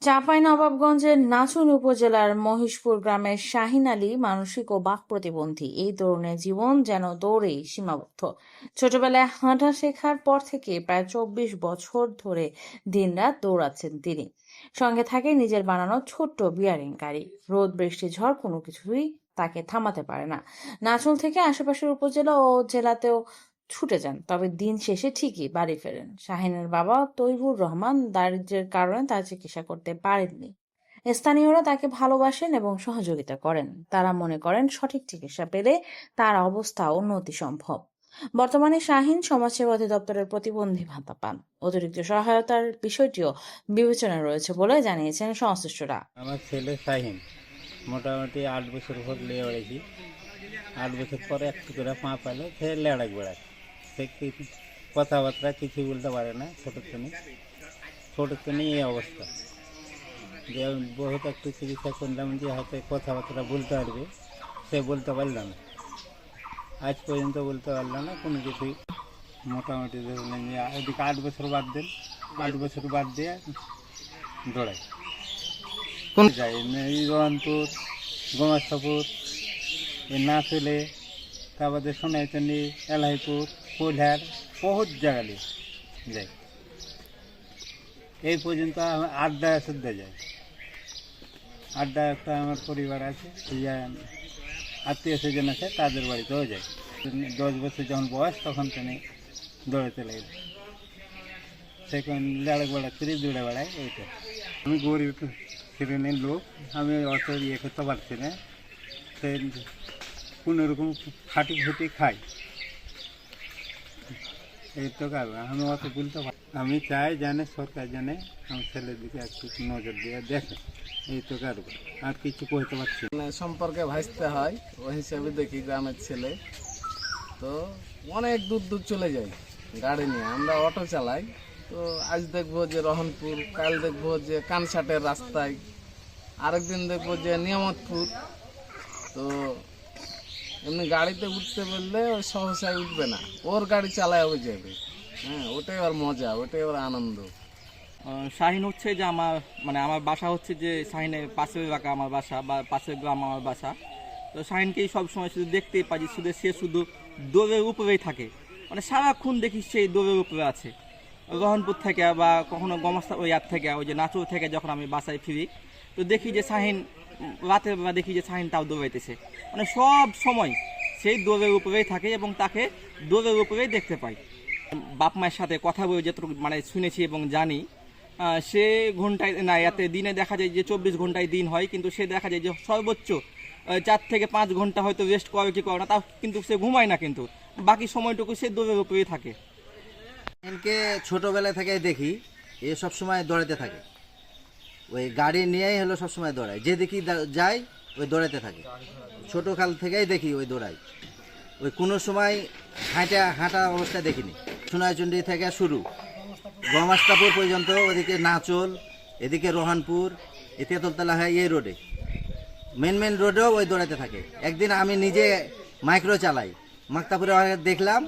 চাঁপাইনবাবগঞ্জের নাচুন উপজেলার মহিষপুর গ্রামের শাহিন আলী মানসিক ও বাক প্রতিবন্ধী। এই তরুণের জীবন যেন দৌড়েই সীমাবদ্ধ। ছোটবেলায় হাঁটা শেখার পর থেকে প্রায় 24 বছর ধরে দিনরাত দৌড়াচ্ছেন তিনি। সঙ্গে থাকে নিজের বানানো ছোট্ট বিয়ারিং গাড়ি। রোদ বৃষ্টি ঝড় কোনো কিছুই তাকে থামাতে পারে না। নাচুন থেকে আশেপাশের উপজেলা ও জেলাতেও ছুটে যান, তবে দিন শেষে ঠিকই বাড়ি ফেরেন। শাহিনের বাবা তৈবুর রহমান দারিদ্র্যের কারণে তার চিকিৎসা করতে পারেননি। স্থানীয়রা তাকে ভালোবাসেন এবং সহযোগিতা করেন। তারা মনে করেন সঠিক চিকিৎসা পেলে তার অবস্থা উন্নতি সম্ভব। বর্তমানে শাহিন সমাজসেবা অধিদপ্তরের প্রতিবন্ধী ভাতা পান। অতিরিক্ত সহায়তার বিষয়টিও বিবেচনায় রয়েছে বলে জানিয়েছেন সংশ্লিষ্টরা। আমার ছেলে শাহিন মোটামুটি 8 বছর ভোর লিয়ে বেড়েছি। 8 বছর পরে একটু করে পা পালে সে লেড়াক বেড়াক। সে কথাবার্তা কিছু বলতে পারে না। ছোটোর এই অবস্থা যে বহুত একটু চিকিৎসা করলাম যে হয়তো কথাবার্তা বলতে পারবে, সে বলতে পারল না। আজ পর্যন্ত বলতে পারল না কোনো কিছুই। মোটামুটি ধরলেন যে এদিকে 8 বছর বাদ দেন, 8 বছর বাদ দিয়ে দৌড়াই কোন যায় এই রহনপুর, গোমাস্তাপুর, এই নাচলে, তারপরে সোনাইতনি, এলাহিপুর, কোলহার, বহুত জায়গায় যাই। এই পর্যন্ত আড্ডা শুদ্ধা যায়। আড্ডা একটা আমার পরিবার আছে, আত্মীয় স্বজন আছে, তাদের বাড়িতেও যায়। 10 বছর যখন বয়স তখন তিনি দৌড়াতে লাগবে। সেখানে লেড়াক বেড়া করে দৌড়ে বেড়ায়। এইটা আমি গরিব শ্রেণীর লোক, আমি অত ইয়ে করতে পারছি না। সে কোনোরকম ফাটি ফুটি খাই, এই তো কারণ আমি অত বলতে পারি। আমি চাই জানে সরকার জানে আমার ছেলের দিকে একটু নজর দিয়ে দেখে, এই তো কারণ আর কিছু কইতে পারছি না। সম্পর্কে ভাসতে হয় ওই হিসাবে দেখি গ্রামের ছেলে তো অনেক দূর দূর চলে যাই গাড়ি নিয়ে। আমরা অটো চালাই, তো আজ দেখবো যে রহনপুর, কাল দেখবো যে কানসাটের রাস্তায়, আরেকদিন দেখবো যে নিয়ামতপুর। তো এমনি গাড়িতে উঠতে বললে ওই সহসায় উঠবে না, ওর গাড়ি চালায় ও যাবে। হ্যাঁ, ওটাই ওর মজা, ওটাই ওর আনন্দ। শাহিন হচ্ছে যে আমার বাসা হচ্ছে যে শাহিনের পাশের এলাকা আমার বাসা, বা পাশের গ্রাম আমার বাসা। তো শাহিনকেই সবসময় শুধু দেখতেই পাই, সে শুধু দৌড়ের উপরেই থাকে। সারাক্ষণ দেখি সেই দৌড়ের উপরে আছে। রহনপুর থেকে বা কখনো গমস্তা ইয়ার থেকে, ওই যে নাচুর থেকে যখন আমি বাসায় ফিরি, তো দেখি যে শাহিন রাতের বেলা দেখি যে শাহিন তাও দৌড়াইতেছে। সব সময় সেই দৌড়ের উপরেই থাকে এবং তাকে দৌড়ের উপরেই দেখতে পাই। বাপ মায়ের সাথে কথা বলে যতটুকু শুনেছি এবং জানি, সে ঘন্টায় না, এতে দিনে দেখা যায় যে 24 ঘন্টায় দিন হয়, কিন্তু সে দেখা যায় যে সর্বোচ্চ 4 থেকে 5 ঘন্টা হয়তো রেস্ট করে কি করে না, তাও কিন্তু সে ঘুমায় না, কিন্তু বাকি সময়টুকু সে দৌড়ের উপরেই থাকে। এনকে ছোটোবেলা থেকে দেখি এ সব সময় দৌড়াতে থাকে। ওই গাড়ি নিয়েই হলো সব সময় দৌড়ায়, যে দেখি যায় ওই দৌড়াতে থাকে। ছোটো কাল থেকেই দেখি ওই দৌড়ায়। ওই কোনো সময় হাঁটা অবস্থায় দেখিনি। সোনাইচন্ডী থেকে শুরু গমাস্তাপুর পর্যন্ত, ওদিকে নাচল, এদিকে রোহানপুর, এ তেঁতুলতলা হয় এই রোডে, মেন রোডেও ওই দৌড়াতে থাকে। একদিন আমি নিজে মাইক্রো চালাই, মাক্তাপুরে দেখলাম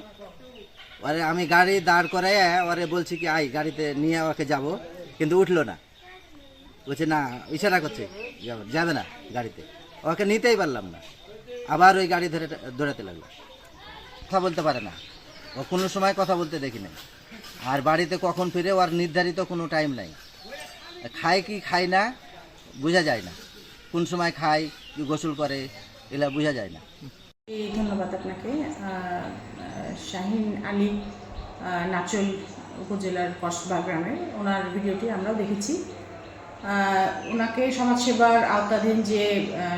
ওরে, আমি গাড়ি দাঁড় করাই ওরে বলছি কি আই গাড়িতে নিয়ে ওকে যাব, কিন্তু উঠলো না। বলছে না, ইশারা করছে যাবে না গাড়িতে। ওকে নিতেই পারলাম না, আবার ওই গাড়ি ধরে দৌড়াতে লাগলো। কথা বলতে পারে না, ও কোনো সময় কথা বলতে দেখি না। আর বাড়িতে কখন ফিরে ওর নির্ধারিত কোনো টাইম নাই। খায় কি খায় না বোঝা যায় না, কোন সময় খায় কি গোসল করে এগুলা বোঝা যায় না। ধন্যবাদ আপনাকে। শাহিন আলী নাচল উপজেলার কসবা গ্রামের, ওনার ভিডিওটি আমরাও দেখেছি। ওনাকে সমাজসেবার আওতাধীন যে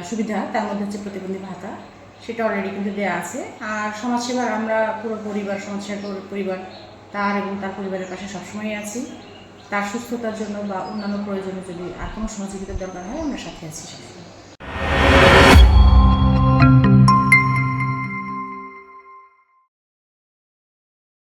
সুবিধা, তার মধ্যে হচ্ছে প্রতিবন্ধী ভাতা, সেটা অলরেডি কিন্তু দেওয়া আছে। আর সমাজসেবার আমরা পুরো পরিবার, সমাজসেবা পরিবার তার এবং তার পরিবারের পাশে সবসময়ই আছি। তার সুস্থতার জন্য বা অন্যান্য প্রয়োজনে যদি আর কোনো সহযোগিতার দরকার হয়, আমরা সাথে আছি সবসময়।